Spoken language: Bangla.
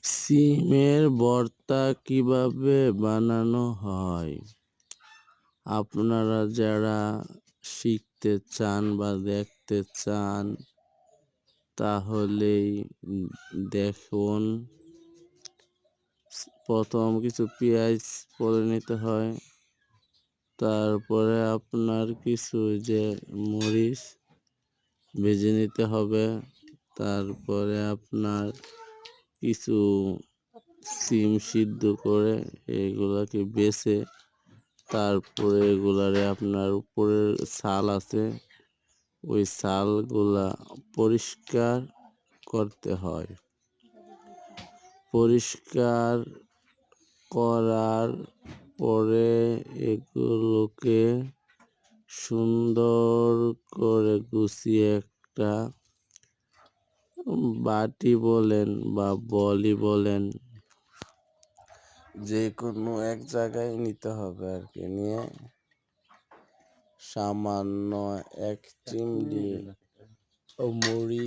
সিমের ভর্তা কিভাবে বানানো হয়? আপনারা যারা শিখতে চান বা দেখতে চান তাহলেই দেখুন। প্রথম কিছু পেঁয়াজ করে নিতে হয়, তারপরে আপনার কিছু যে মরিচ ভেজে নিতে হবে, তারপরে আপনার কিছু সিম সিদ্ধ করে এগুলাকে বেছে তারপরে এগুলারে আপনার উপরের ছাল আছে ওই ছালগুলা পরিষ্কার করতে হয়। পরিষ্কার করার পরে এগুলোকে সুন্দর করে গুছিয়ে একটা বাটি বলেন বা বলি বলেন যে কোনো এক জায়গায় নিতে হবে আর কি। নিয়ে সামান্য 1 চিমটি মরিচ